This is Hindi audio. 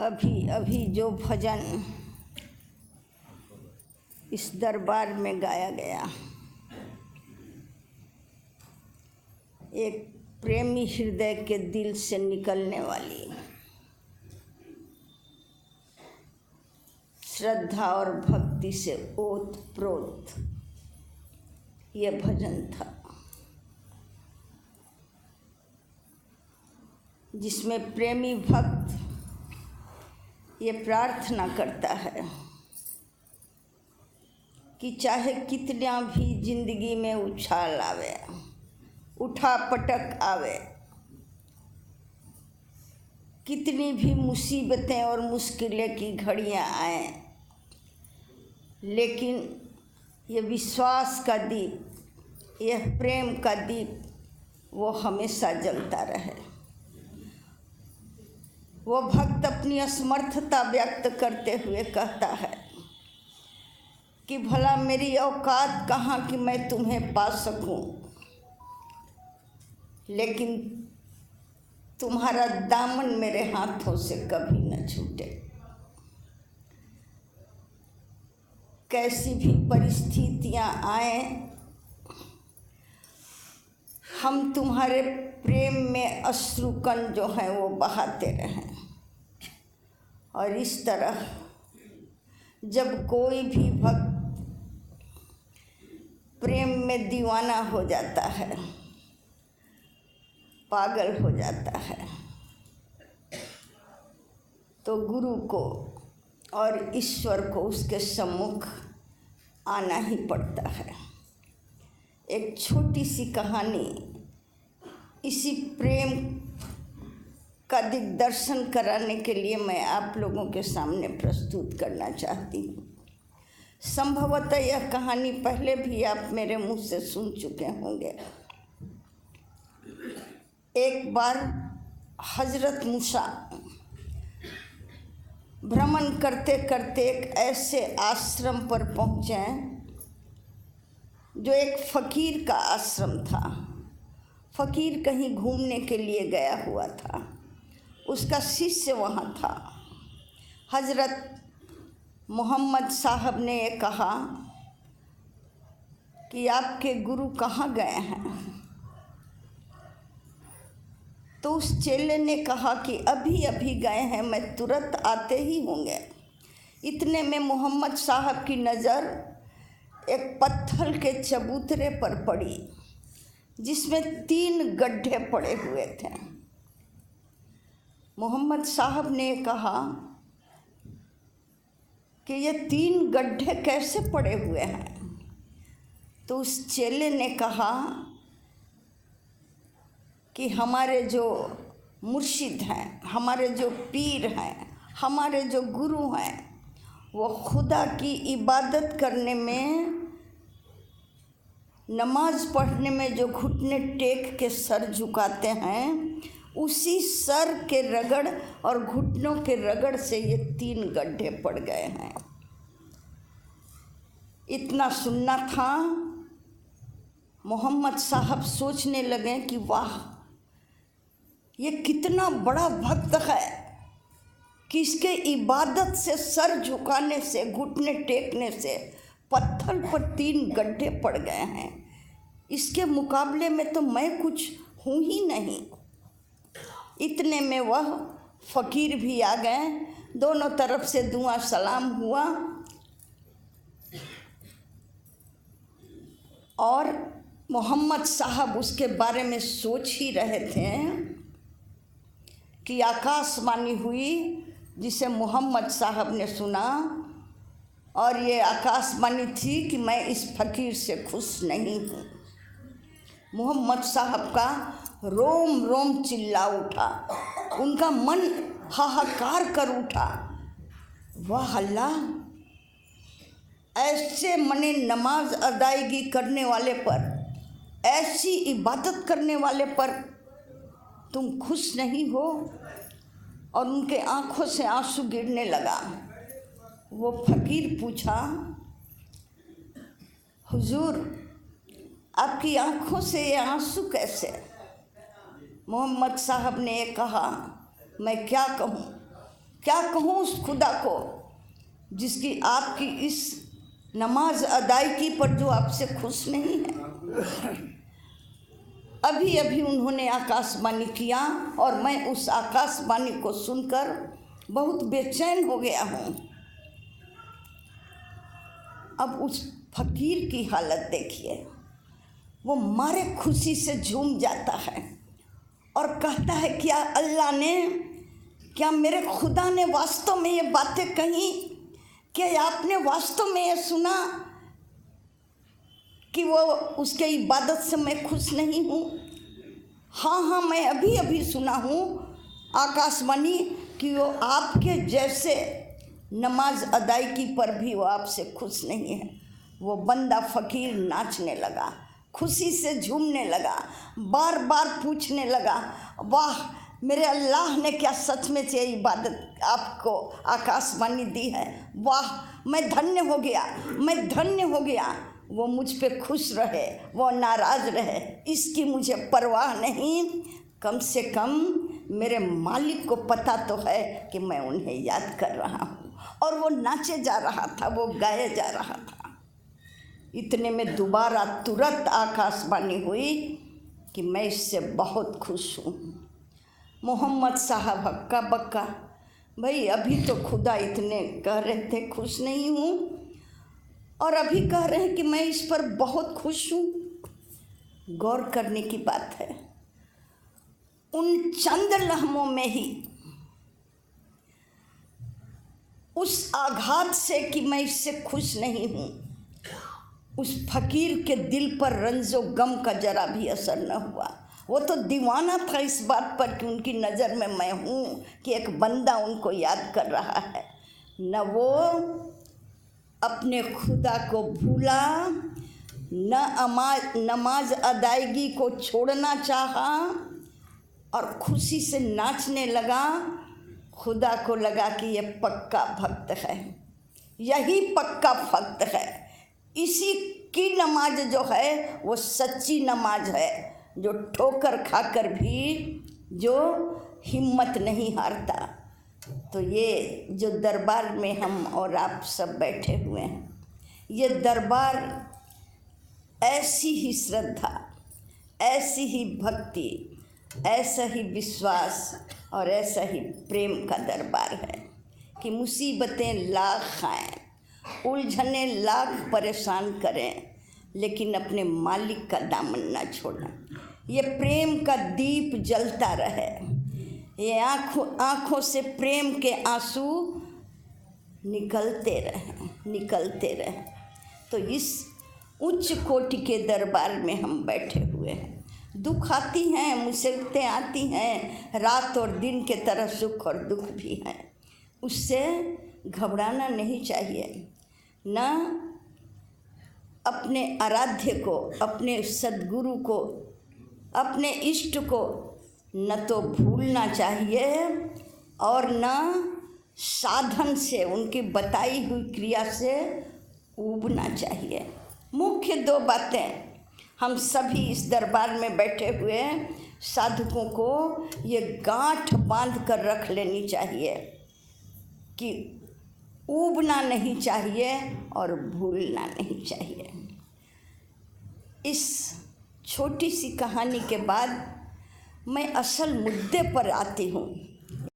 अभी अभी जो भजन इस दरबार में गाया गया, एक प्रेमी हृदय के दिल से निकलने वाली श्रद्धा और भक्ति से ओतप्रोत ये भजन था, जिसमें प्रेमी भक्त ये प्रार्थना करता है कि चाहे कितना भी जिंदगी में उछाल आवे, उठा पटक आवे, कितनी भी मुसीबतें और मुश्किलें की घड़ियां आए, लेकिन ये विश्वास का दीप, यह प्रेम का दीप वो हमेशा जलता रहे। वो भक्त अपनी असमर्थता व्यक्त करते हुए कहता है कि भला मेरी औकात कहाँ कि मैं तुम्हें पा सकूं, लेकिन तुम्हारा दामन मेरे हाथों से कभी न छूटे। कैसी भी परिस्थितियां आए, हम तुम्हारे प्रेम में अश्रुकण जो है वो बहाते रहें। और इस तरह जब कोई भी भक्त प्रेम में दीवाना हो जाता है, पागल हो जाता है, तो गुरु को और ईश्वर को उसके सम्मुख आना ही पड़ता है। एक छोटी सी कहानी इसी प्रेम का दिग्दर्शन कराने के लिए मैं आप लोगों के सामने प्रस्तुत करना चाहती हूँ। संभवतः यह कहानी पहले भी आप मेरे मुंह से सुन चुके होंगे। एक बार हजरत मूसा भ्रमण करते करते एक ऐसे आश्रम पर पहुँचे जो एक फ़कीर का आश्रम था। फ़कीर कहीं घूमने के लिए गया हुआ था, उसका शिष्य वहाँ था। हजरत मोहम्मद साहब ने ये कहा कि आपके गुरु कहाँ गए हैं? तो उस चेले ने कहा कि अभी अभी गए हैं, मैं तुरंत आते ही होंगे। इतने में मोहम्मद साहब की नज़र एक पत्थर के चबूतरे पर पड़ी, जिसमें 3 गड्ढे पड़े हुए थे। मोहम्मद साहब ने कहा कि ये 3 गड्ढे कैसे पड़े हुए हैं? तो उस चेले ने कहा कि हमारे जो मुर्शिद हैं, हमारे जो पीर हैं, हमारे जो गुरु हैं, वो खुदा की इबादत करने में, नमाज पढ़ने में जो घुटने टेक के सर झुकाते हैं, उसी सर के रगड़ और घुटनों के रगड़ से ये 3 गड्ढे पड़ गए हैं। इतना सुनना था, मोहम्मद साहब सोचने लगे कि वाह, ये कितना बड़ा भक्त है कि इसके इबादत से, सर झुकाने से, घुटने टेकने से पत्थर पर 3 गड्ढे पड़ गए हैं। इसके मुकाबले में तो मैं कुछ हूँ ही नहीं। इतने में वह फ़कीर भी आ गए, दोनों तरफ से दुआ सलाम हुआ और मोहम्मद साहब उसके बारे में सोच ही रहे थे कि आकाशवाणी हुई, जिसे मोहम्मद साहब ने सुना। और ये आकाशवाणी थी कि मैं इस फ़कीर से खुश नहीं हूँ। मोहम्मद साहब का रोम रोम चिल्ला उठा, उनका मन हाहाकार कर उठा। वाह अल्लाह, ऐसे मने नमाज अदायगी करने वाले पर, ऐसी इबादत करने वाले पर तुम खुश नहीं हो? और उनके आँखों से आंसू गिरने लगा। वो फ़कीर पूछा, हुजूर आपकी आँखों से ये आंसू कैसे? मोहम्मद साहब ने कहा, मैं क्या कहूँ क्या कहूँ उस खुदा को जिसकी आपकी इस नमाज अदायगी पर जो आपसे खुश नहीं है। अभी अभी उन्होंने आकाशवाणी किया और मैं उस आकाशवाणी को सुनकर बहुत बेचैन हो गया हूँ। अब उस फकीर की हालत देखिए, वो मारे खुशी से झूम जाता है और कहता है क्या अल्लाह ने, क्या मेरे खुदा ने वास्तव में ये बातें कही? क्या आपने वास्तव में ये सुना कि वो उसके इबादत से मैं खुश नहीं हूँ? हाँ, मैं अभी अभी सुना हूँ आकाशवाणी कि वो आपके जैसे नमाज अदायगी पर भी वो आपसे खुश नहीं है। वो बंदा फ़कीर नाचने लगा, खुशी से झूमने लगा, बार बार पूछने लगा, वाह मेरे अल्लाह ने क्या सच में से इबादत आपको आकाशवाणी दी है? वाह मैं धन्य हो गया, मैं धन्य हो गया। वो मुझ पे खुश रहे, वो नाराज़ रहे, इसकी मुझे परवाह नहीं। कम से कम मेरे मालिक को पता तो है कि मैं उन्हें याद कर रहा हूँ। और वो नाचे जा रहा था, वो गाया जा रहा था। इतने में दोबारा तुरंत आकाशवाणी हुई कि मैं इससे बहुत खुश हूँ। मोहम्मद साहब हक्का बक्का, भाई अभी तो खुदा इतने कह रहे थे खुश नहीं हूँ और अभी कह रहे हैं कि मैं इस पर बहुत खुश हूँ। गौर करने की बात है, उन चंद लम्हों में ही उस आघात से कि मैं इससे खुश नहीं हूँ, उस फकीर के दिल पर रंजो गम का जरा भी असर न हुआ। वो तो दीवाना था इस बात पर कि उनकी नज़र में मैं हूँ, कि एक बंदा उनको याद कर रहा है। न वो अपने खुदा को भूला, न नमाज अदायगी को छोड़ना चाहा और खुशी से नाचने लगा। खुदा को लगा कि ये पक्का भक्त है, यही पक्का भक्त है, इसी की नमाज जो है वो सच्ची नमाज है, जो ठोकर खाकर भी जो हिम्मत नहीं हारता। तो ये जो दरबार में हम और आप सब बैठे हुए हैं, ये दरबार ऐसी ही श्रद्धा, ऐसी ही भक्ति, ऐसा ही विश्वास और ऐसा ही प्रेम का दरबार है कि मुसीबतें लाख आएँ, उलझने लाख परेशान करें, लेकिन अपने मालिक का दामन ना छोड़ना। ये प्रेम का दीप जलता रहे, ये आँखों से प्रेम के आंसू निकलते रहें। तो इस उच्च कोटि के दरबार में हम बैठे हुए हैं। दुख आती हैं, मुसीबतें आती हैं, रात और दिन के तरह सुख और दुख भी हैं। उससे घबराना नहीं चाहिए। ना अपने आराध्य को, अपने सद्गुरु को, अपने इष्ट को न तो भूलना चाहिए और न साधन से, उनकी बताई हुई क्रिया से ऊबना चाहिए। मुख्य दो बातें हम सभी इस दरबार में बैठे हुए साधकों को ये गांठ बांध कर रख लेनी चाहिए कि ऊबना नहीं चाहिए और भूलना नहीं चाहिए। इस छोटी सी कहानी के बाद मैं असल मुद्दे पर आती हूँ